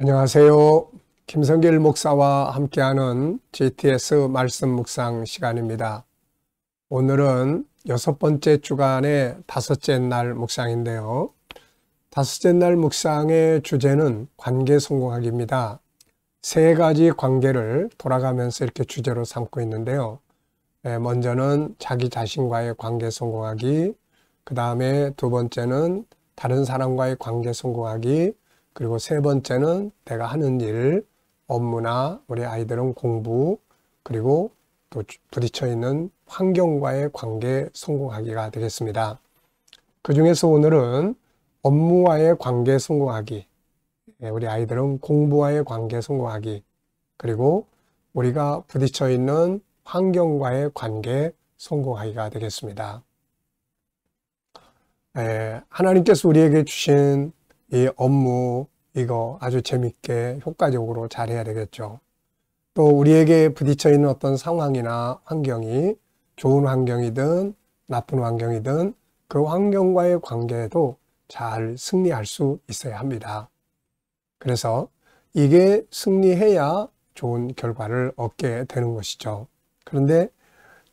안녕하세요. 김성길 목사와 함께하는 GTS 말씀 묵상 시간입니다. 오늘은 6번째 주간의 5째 날 묵상인데요. 5째 날 묵상의 주제는 관계 성공하기입니다. 3가지 관계를 돌아가면서 이렇게 주제로 삼고 있는데요. 먼저는 자기 자신과의 관계 성공하기, 그 다음에 2번째는 다른 사람과의 관계 성공하기, 그리고 3번째는 내가 하는 일, 업무나 우리 아이들은 공부, 그리고 또 부딪혀 있는 환경과의 관계 성공하기가 되겠습니다. 그 중에서 오늘은 업무와의 관계 성공하기, 우리 아이들은 공부와의 관계 성공하기, 그리고 우리가 부딪혀 있는 환경과의 관계 성공하기가 되겠습니다. 하나님께서 우리에게 주신 이 업무, 이거 아주 재밌게 효과적으로 잘 해야 되겠죠. 또 우리에게 부딪혀 있는 어떤 상황이나 환경이 좋은 환경이든 나쁜 환경이든 그 환경과의 관계에도 잘 승리할 수 있어야 합니다. 그래서 이게 승리해야 좋은 결과를 얻게 되는 것이죠. 그런데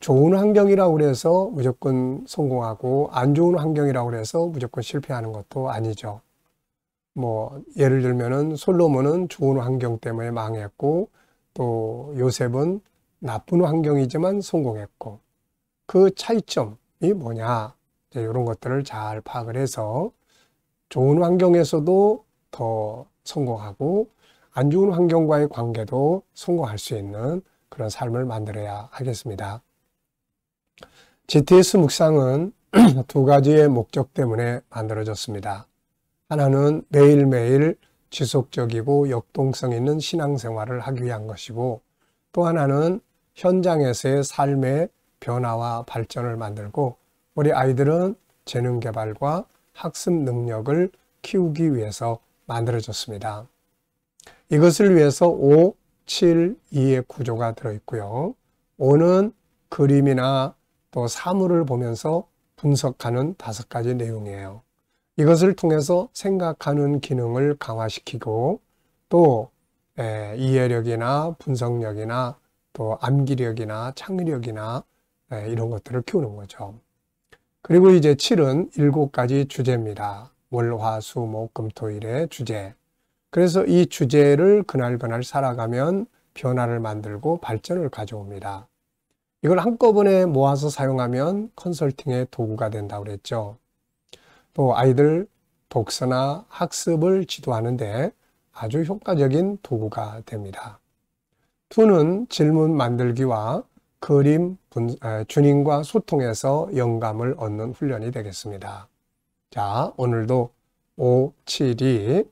좋은 환경이라고 해서 무조건 성공하고 안 좋은 환경이라고 해서 무조건 실패하는 것도 아니죠. 예를 들면은 솔로몬은 좋은 환경 때문에 망했고, 또 요셉은 나쁜 환경이지만 성공했고, 그 차이점이 뭐냐, 이런 것들을 잘 파악을 해서 좋은 환경에서도 더 성공하고, 안 좋은 환경과의 관계도 성공할 수 있는 그런 삶을 만들어야 하겠습니다. GTS 묵상은 2가지의 목적 때문에 만들어졌습니다. 하나는 매일매일 지속적이고 역동성 있는 신앙생활을 하기 위한 것이고, 또 하나는 현장에서의 삶의 변화와 발전을 만들고 우리 아이들은 재능 개발과 학습 능력을 키우기 위해서 만들어졌습니다. 이것을 위해서 5, 7, 2의 구조가 들어있고요. 5는 그림이나 또 사물을 보면서 분석하는 5가지 내용이에요. 이것을 통해서 생각하는 기능을 강화시키고 또 이해력이나 분석력이나 또 암기력이나 창의력이나 이런 것들을 키우는 거죠. 그리고 이제 7은 7가지 주제입니다. 월, 화, 수, 목, 금, 토일의 주제. 그래서 이 주제를 그날 살아가면 변화를 만들고 발전을 가져옵니다. 이걸 한꺼번에 모아서 사용하면 컨설팅의 도구가 된다고 그랬죠. 또 아이들 독서나 학습을 지도하는데 아주 효과적인 도구가 됩니다. 2는 질문 만들기와 그림, 주님과 소통해서 영감을 얻는 훈련이 되겠습니다. 자, 오늘도 5, 7이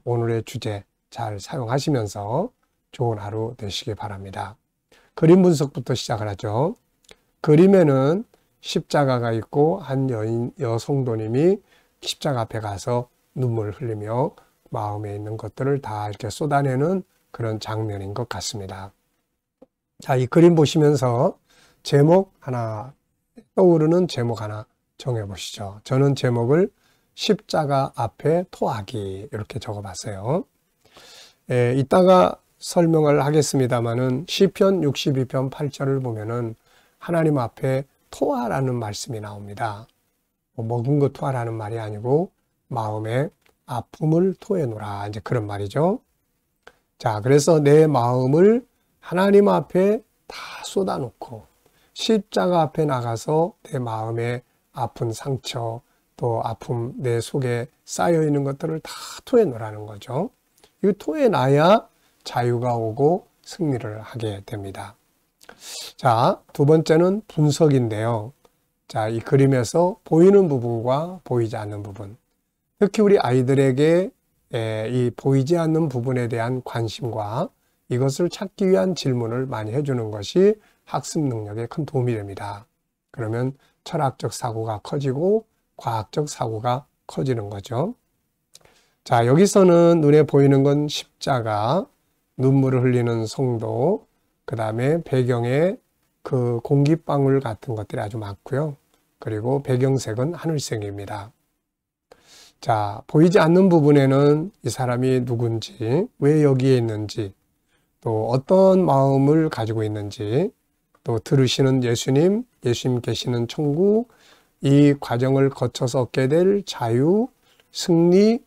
오늘의 주제 잘 사용하시면서 좋은 하루 되시기 바랍니다. 그림 분석부터 시작을 하죠. 그림에는 십자가가 있고 한 여성도님이 십자가 앞에 가서 눈물을 흘리며 마음에 있는 것들을 다 이렇게 쏟아내는 그런 장면인 것 같습니다. 자, 이 그림 보시면서 제목 하나, 떠오르는 제목 하나 정해 보시죠. 저는 제목을 십자가 앞에 토하기 이렇게 적어 봤어요. 이따가 설명을 하겠습니다마는 시편 62편 8절을 보면은 하나님 앞에 토하라는 말씀이 나옵니다. 먹은 거 토하라는 말이 아니고 마음의 아픔을 토해놓으라, 이제 그런 말이죠. 자, 그래서 내 마음을 하나님 앞에 다 쏟아놓고 십자가 앞에 나가서 내 마음의 아픈 상처, 또 아픔, 내 속에 쌓여있는 것들을 다 토해놓으라는 거죠. 이 토해놔야 자유가 오고 승리를 하게 됩니다. 자, 2번째는 분석인데요. 자, 이 그림에서 보이는 부분과 보이지 않는 부분, 특히 우리 아이들에게 이 보이지 않는 부분에 대한 관심과 이것을 찾기 위한 질문을 많이 해주는 것이 학습 능력에 큰 도움이 됩니다. 그러면 철학적 사고가 커지고 과학적 사고가 커지는 거죠. 자, 여기서는 눈에 보이는 건 십자가, 눈물을 흘리는 성도, 그 다음에 배경에 그 공기방울 같은 것들이 아주 많고요. 그리고 배경색은 하늘색입니다. 자, 보이지 않는 부분에는 이 사람이 누군지, 왜 여기에 있는지, 또 어떤 마음을 가지고 있는지, 또 들으시는 예수님, 예수님 계시는 천국, 이 과정을 거쳐서 얻게 될 자유, 승리,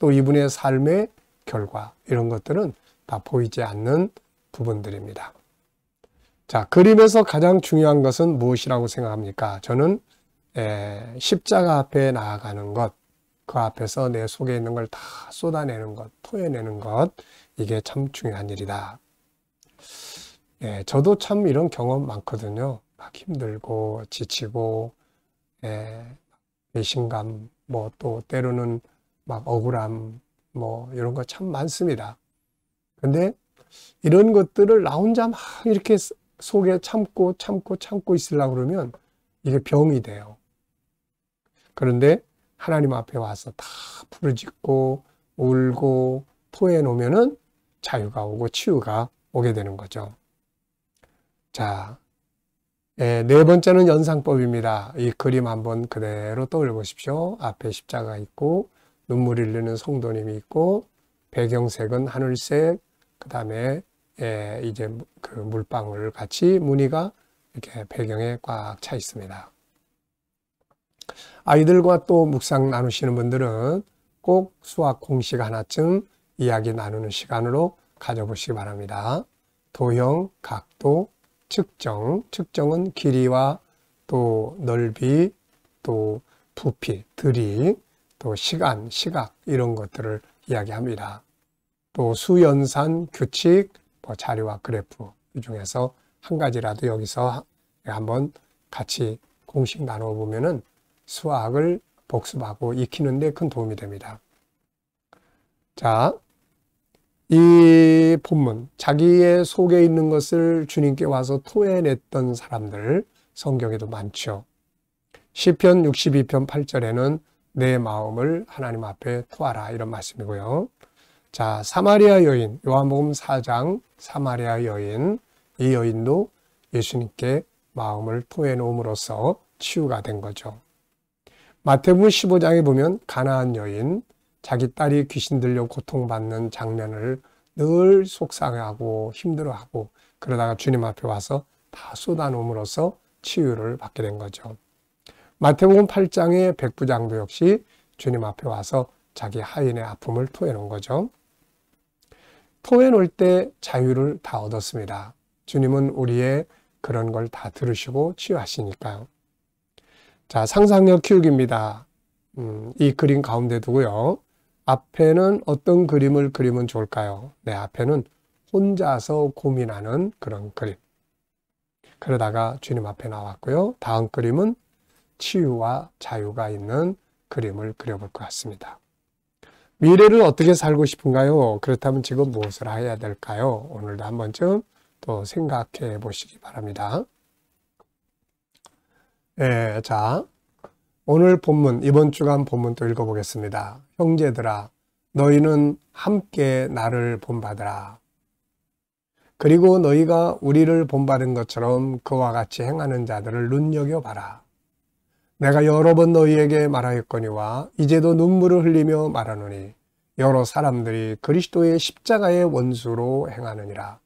또 이분의 삶의 결과, 이런 것들은 다 보이지 않는 부분들입니다. 자, 그림에서 가장 중요한 것은 무엇이라고 생각합니까? 저는 십자가 앞에 나아가는 것, 그 앞에서 내 속에 있는 걸 다 쏟아내는 것, 토해내는 것, 이게 참 중요한 일이다. 저도 참 이런 경험 많거든요. 막 힘들고 지치고 배신감, 뭐 또 때로는 막 억울함, 뭐 이런 거 참 많습니다. 근데 이런 것들을 나 혼자 막 이렇게 속에 참고 있으려고 그러면 이게 병이 돼요. 그런데 하나님 앞에 와서 다 부르짖고 울고 토해 놓으면은 자유가 오고 치유가 오게 되는 거죠. 자, 네 번째는 연상법입니다. 이 그림 한번 그대로 떠올려 보십시오. 앞에 십자가 있고 눈물 흘리는 성도님이 있고 배경색은 하늘색, 그 다음에 이제 그 물방울 같이 무늬가 이렇게 배경에 꽉 차 있습니다. 아이들과 또 묵상 나누시는 분들은 꼭 수학 공식 하나쯤 이야기 나누는 시간으로 가져보시기 바랍니다. 도형, 각도, 측정은 길이와 또 넓이, 또 부피, 들이, 또 시간, 시각 이런 것들을 이야기합니다. 또 수연산, 규칙, 자료와 그래프 이 중에서 한 가지라도 여기서 한번 같이 공식 나눠보면은 수학을 복습하고 익히는 데 큰 도움이 됩니다. 자, 이 본문, 자기의 속에 있는 것을 주님께 와서 토해냈던 사람들 성경에도 많죠. 시편 62편 8절에는 내 마음을 하나님 앞에 토하라 이런 말씀이고요. 자, 사마리아 여인, 요한복음 4장 사마리아 여인, 이 여인도 예수님께 마음을 토해놓음으로써 치유가 된 거죠. 마태복음 15장에 보면 가나안 여인, 자기 딸이 귀신 들려 고통받는 장면을 늘 속상해하고 힘들어하고 그러다가 주님 앞에 와서 다 쏟아놓음으로써 치유를 받게 된 거죠. 마태복음 8장의 백부장도 역시 주님 앞에 와서 자기 하인의 아픔을 토해놓은 거죠. 토해놓을 때 자유를 다 얻었습니다. 주님은 우리의 그런 걸 다 들으시고 치유하시니까요. 자, 상상력 키우기입니다. 이 그림 가운데 두고요. 앞에는 어떤 그림을 그리면 좋을까요? 네, 앞에는 혼자서 고민하는 그런 그림. 그러다가 주님 앞에 나왔고요. 다음 그림은 치유와 자유가 있는 그림을 그려볼 것 같습니다. 미래를 어떻게 살고 싶은가요? 그렇다면 지금 무엇을 해야 될까요? 오늘도 한 번쯤 또 생각해 보시기 바랍니다. 자, 오늘 본문, 이번 주간 본문 또 읽어보겠습니다. 형제들아, 너희는 함께 나를 본받으라. 그리고 너희가 우리를 본받은 것처럼 그와 같이 행하는 자들을 눈여겨봐라. 내가 여러 번 너희에게 말하였거니와 이제도 눈물을 흘리며 말하노니 여러 사람들이 그리스도의 십자가의 원수로 행하느니라.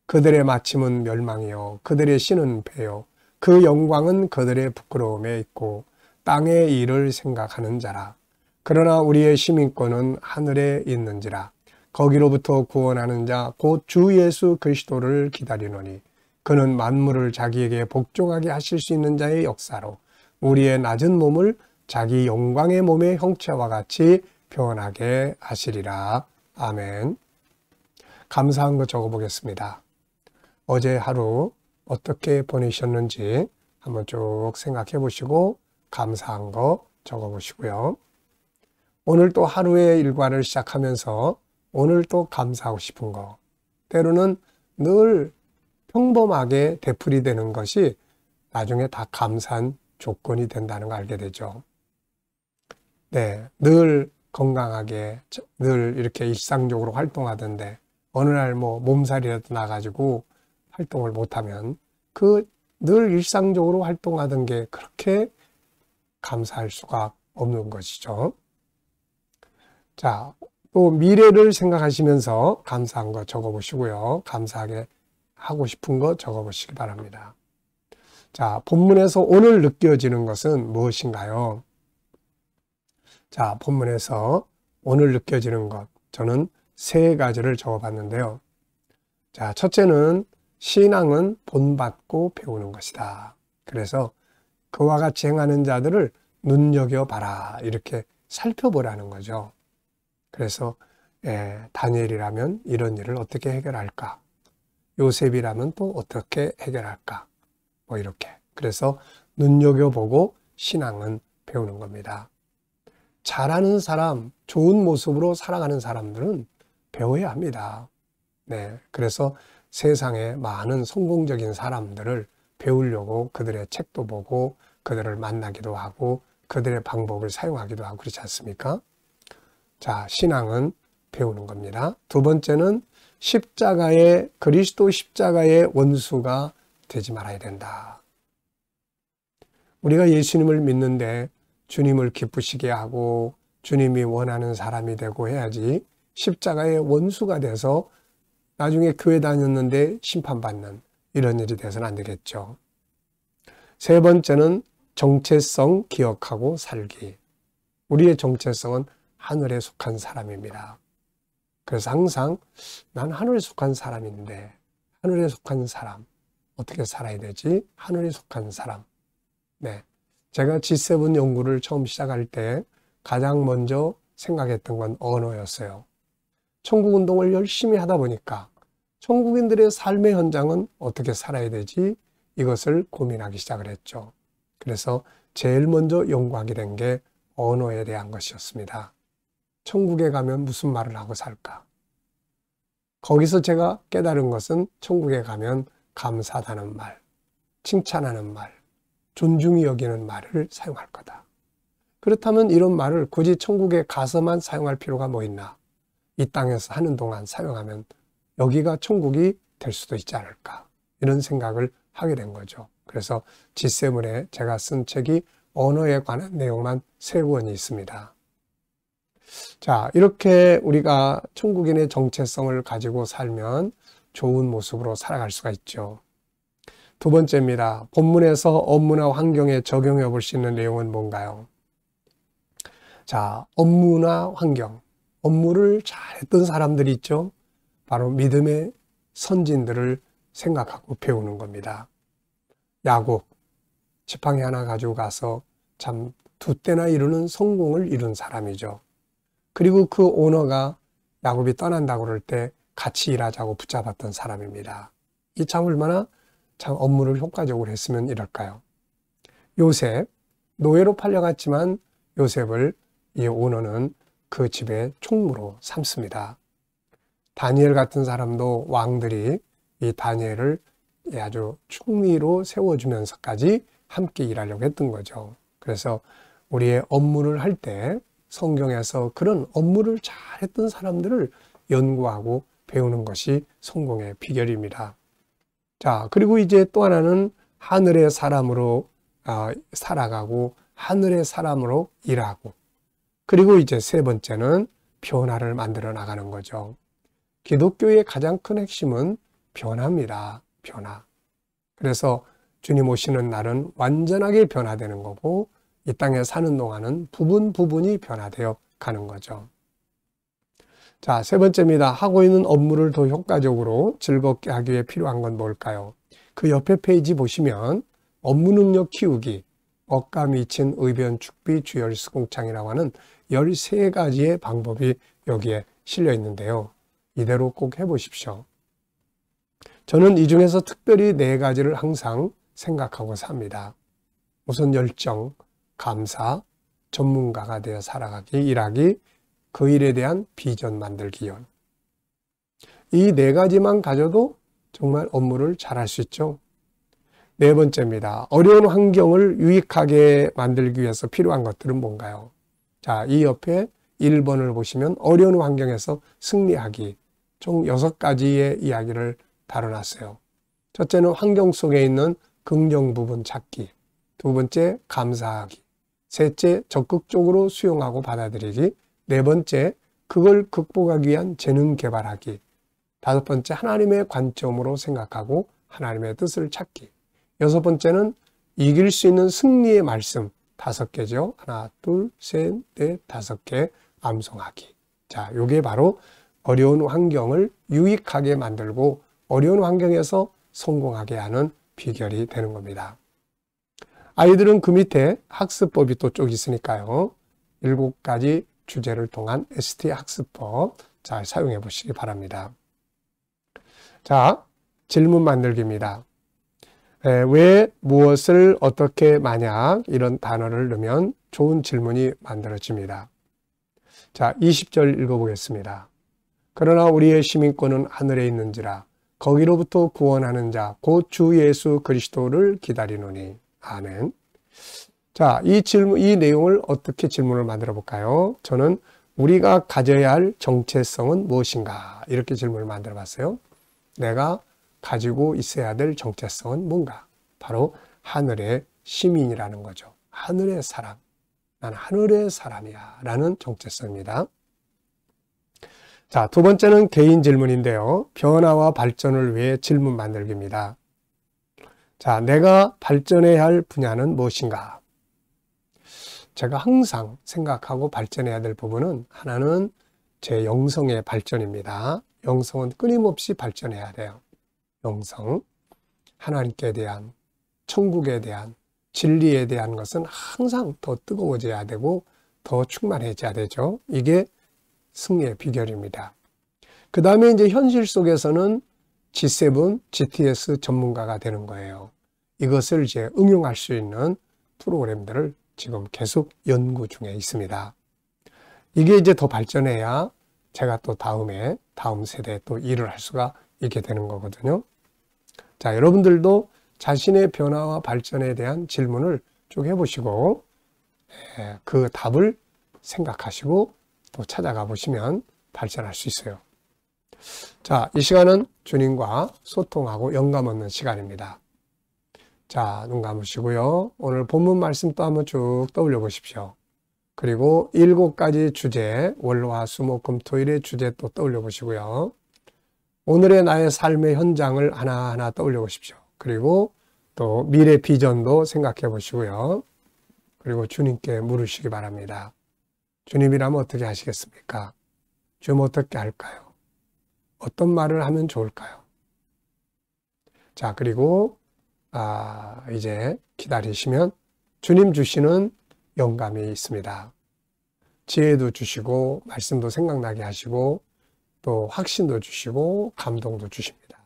그들의 마침은 멸망이요 그들의 신은 배요 그 영광은 그들의 부끄러움에 있고 땅의 일을 생각하는 자라. 그러나 우리의 시민권은 하늘에 있는지라. 거기로부터 구원하는 자 곧 주 예수 그리스도를 기다리노니 그는 만물을 자기에게 복종하게 하실 수 있는 자의 역사로 우리의 낮은 몸을 자기 영광의 몸의 형체와 같이 표현하게 하시리라. 아멘. 감사한 거 적어보겠습니다. 어제 하루 어떻게 보내셨는지 한번 쭉 생각해 보시고 감사한 거 적어보시고요. 오늘 또 하루의 일과를 시작하면서 오늘 또 감사하고 싶은 거, 때로는 늘 평범하게 되풀이되는 것이 나중에 다 감사한 조건이 된다는 걸 알게 되죠. 네, 늘 건강하게 늘 이렇게 일상적으로 활동하던데 어느 날 뭐 몸살이라도 나가지고 활동을 못하면 그 늘 일상적으로 활동하던 게 그렇게 감사할 수가 없는 것이죠. 자, 또 미래를 생각하시면서 감사한 거 적어보시고요. 감사하게 하고 싶은 거 적어보시기 바랍니다. 자, 본문에서 오늘 느껴지는 것은 무엇인가요? 자, 본문에서 오늘 느껴지는 것, 저는 세 가지를 적어봤는데요. 자, 첫째는 신앙은 본받고 배우는 것이다. 그래서 그와 같이 행하는 자들을 눈여겨봐라, 이렇게 살펴보라는 거죠. 그래서 다니엘이라면 이런 일을 어떻게 해결할까? 요셉이라면 또 어떻게 해결할까? 뭐 이렇게. 그래서 눈여겨보고 신앙은 배우는 겁니다. 잘하는 사람, 좋은 모습으로 살아가는 사람들은 배워야 합니다. 네, 그래서 세상에 많은 성공적인 사람들을 배우려고 그들의 책도 보고 그들을 만나기도 하고 그들의 방법을 사용하기도 하고 그렇지 않습니까? 자, 신앙은 배우는 겁니다. 두 번째는 그리스도 십자가의 원수가 되지 말아야 된다. 우리가 예수님을 믿는데 주님을 기쁘시게 하고 주님이 원하는 사람이 되고 해야지 십자가의 원수가 돼서 나중에 교회 다녔는데 심판받는 이런 일이 돼서는 안 되겠죠. 세 번째는 정체성 기억하고 살기. 우리의 정체성은 하늘에 속한 사람입니다. 그래서 항상 난 하늘에 속한 사람인데 하늘에 속한 사람 어떻게 살아야 되지? 하늘에 속한 사람. 네, 제가 G7 연구를 처음 시작할 때 가장 먼저 생각했던 건 언어였어요. 천국운동을 열심히 하다 보니까 천국인들의 삶의 현장은 어떻게 살아야 되지? 이것을 고민하기 시작을 했죠. 그래서 제일 먼저 연구하게 된 게 언어에 대한 것이었습니다. 천국에 가면 무슨 말을 하고 살까? 거기서 제가 깨달은 것은 천국에 가면 감사하다는 말, 칭찬하는 말, 존중히 여기는 말을 사용할 거다. 그렇다면 이런 말을 굳이 천국에 가서만 사용할 필요가 뭐 있나? 이 땅에서 하는 동안 사용하면 여기가 천국이 될 수도 있지 않을까? 이런 생각을 하게 된 거죠. 그래서 G7에 제가 쓴 책이 언어에 관한 내용만 3권이 있습니다. 자, 이렇게 우리가 천국인의 정체성을 가지고 살면 좋은 모습으로 살아갈 수가 있죠. 두 번째입니다. 본문에서 업무나 환경에 적용해 볼 수 있는 내용은 뭔가요? 자, 업무나 환경. 업무를 잘했던 사람들이 있죠. 바로 믿음의 선진들을 생각하고 배우는 겁니다. 야곱, 지팡이 하나 가지고 가서 참 2때나 이루는 성공을 이룬 사람이죠. 그리고 그 오너가 야곱이 떠난다고 그럴 때 같이 일하자고 붙잡았던 사람입니다. 이 참 얼마나 참 업무를 효과적으로 했으면 이럴까요? 요셉, 노예로 팔려갔지만 요셉을 이 오너는 그 집의 총무로 삼습니다. 다니엘 같은 사람도 왕들이 이 다니엘을 아주 총리로 세워주면서까지 함께 일하려고 했던 거죠. 그래서 우리의 업무를 할 때 성경에서 그런 업무를 잘했던 사람들을 연구하고 배우는 것이 성공의 비결입니다. 자, 그리고 이제 또 하나는 하늘의 사람으로 살아가고 하늘의 사람으로 일하고, 그리고 이제 세 번째는 변화를 만들어 나가는 거죠. 기독교의 가장 큰 핵심은 변화입니다. 변화. 그래서 주님 오시는 날은 완전하게 변화되는 거고 이 땅에 사는 동안은 부분이 변화되어 가는 거죠. 자, 세 번째입니다. 하고 있는 업무를 더 효과적으로 즐겁게 하기 위해 필요한 건 뭘까요? 그 옆에 페이지 보시면 업무 능력 키우기, 억가 미친 의변 축비 주열 수공창이라고 하는 13가지의 방법이 여기에 실려 있는데요. 이대로 꼭 해보십시오. 저는 이 중에서 특별히 4가지를 항상 생각하고 삽니다. 우선 열정, 감사, 전문가가 되어 살아가기, 일하기, 그 일에 대한 비전 만들기요. 이 4가지만 가져도 정말 업무를 잘할 수 있죠. 4번째입니다. 어려운 환경을 유익하게 만들기 위해서 필요한 것들은 뭔가요? 자, 이 옆에 1번을 보시면 어려운 환경에서 승리하기, 총 6가지의 이야기를 다뤄놨어요. 첫째는 환경 속에 있는 긍정 부분 찾기, 두 번째 감사하기, 셋째 적극적으로 수용하고 받아들이기, 네 번째 그걸 극복하기 위한 재능 개발하기. 5번째, 하나님의 관점으로 생각하고 하나님의 뜻을 찾기. 6번째는 이길 수 있는 승리의 말씀 5개죠. 하나, 둘, 셋, 넷, 5개 암송하기. 자, 요게 바로 어려운 환경을 유익하게 만들고 어려운 환경에서 성공하게 하는 비결이 되는 겁니다. 아이들은 그 밑에 학습법이 또 쭉 있으니까요. 7가지 주제를 통한 ST 학습법 잘 사용해 보시기 바랍니다. 자, 질문 만들기입니다. 왜, 무엇을, 어떻게, 만약 이런 단어를 넣으면 좋은 질문이 만들어집니다. 자, 20절 읽어보겠습니다. 그러나 우리의 시민권은 하늘에 있는지라 거기로부터 구원하는 자 곧 주 예수 그리스도를 기다리노니. 아멘. 자, 이 내용을 어떻게 질문을 만들어 볼까요? 저는 우리가 가져야 할 정체성은 무엇인가? 이렇게 질문을 만들어 봤어요. 내가 가지고 있어야 될 정체성은 뭔가? 바로 하늘의 시민이라는 거죠. 하늘의 사람. 난 하늘의 사람이야 라는 정체성입니다. 자, 2번째는 개인 질문인데요. 변화와 발전을 위해 질문 만들기입니다. 자, 내가 발전해야 할 분야는 무엇인가? 제가 항상 생각하고 발전해야 될 부분은 하나는 제 영성의 발전입니다. 영성은 끊임없이 발전해야 돼요. 영성, 하나님께 대한, 천국에 대한, 진리에 대한 것은 항상 더 뜨거워져야 되고 더 충만해져야 되죠. 이게 승리의 비결입니다. 그 다음에 이제 현실 속에서는 G7, GTS 전문가가 되는 거예요. 이것을 이제 응용할 수 있는 프로그램들을 지금 계속 연구 중에 있습니다. 이게 이제 더 발전해야 제가 또 다음 세대에 또 일을 할 수가 있게 되는 거거든요. 자, 여러분들도 자신의 변화와 발전에 대한 질문을 쭉 해보시고 그 답을 생각하시고 또 찾아가 보시면 발전할 수 있어요. 자, 이 시간은 주님과 소통하고 영감 얻는 시간입니다. 자, 눈 감으시고요. 오늘 본문 말씀 또 한번 쭉 떠올려 보십시오. 그리고 7가지 주제, 월화수목금토일의 주제 또 떠올려 보시고요. 오늘의 나의 삶의 현장을 하나하나 떠올려 보십시오. 그리고 또 미래 비전도 생각해 보시고요. 그리고 주님께 물으시기 바랍니다. 주님이라면 어떻게 하시겠습니까? 주님 어떻게 할까요? 어떤 말을 하면 좋을까요? 자, 그리고 이제 기다리시면 주님 주시는 영감이 있습니다. 지혜도 주시고 말씀도 생각나게 하시고 또 확신도 주시고 감동도 주십니다.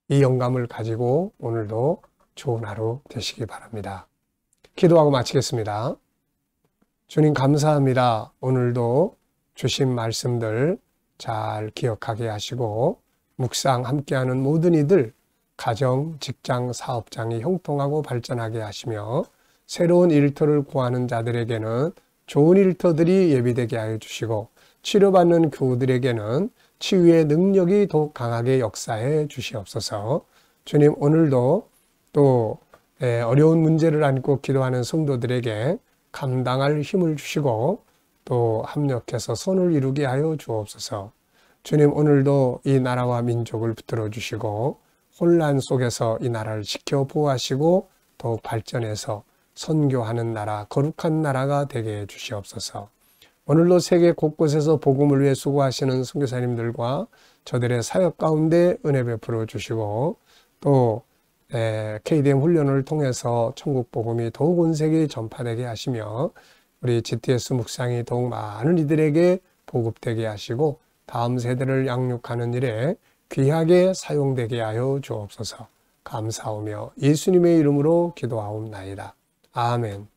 이 영감을 가지고 오늘도 좋은 하루 되시기 바랍니다. 기도하고 마치겠습니다. 주님 감사합니다. 오늘도 주신 말씀들 잘 기억하게 하시고 묵상 함께하는 모든 이들 가정, 직장, 사업장이 형통하고 발전하게 하시며 새로운 일터를 구하는 자들에게는 좋은 일터들이 예비되게 하여 주시고 치료받는 교우들에게는 치유의 능력이 더욱 강하게 역사해 주시옵소서. 주님 오늘도 또 어려운 문제를 안고 기도하는 성도들에게 감당할 힘을 주시고 또 합력해서 선을 이루게 하여 주옵소서. 주님 오늘도 이 나라와 민족을 붙들어 주시고 혼란 속에서 이 나라를 지켜 보호하시고 더욱 발전해서 선교하는 나라, 거룩한 나라가 되게 해 주시옵소서. 오늘도 세계 곳곳에서 복음을 위해 수고하시는 선교사님들과 저들의 사역 가운데 은혜 베풀어 주시고 또 KDM 훈련을 통해서 천국 복음이 더욱 온 세계에 전파되게 하시며 우리 GTS 묵상이 더욱 많은 이들에게 보급되게 하시고 다음 세대를 양육하는 일에 귀하게 사용되게 하여 주옵소서. 감사하며 예수님의 이름으로 기도하옵나이다. 아멘.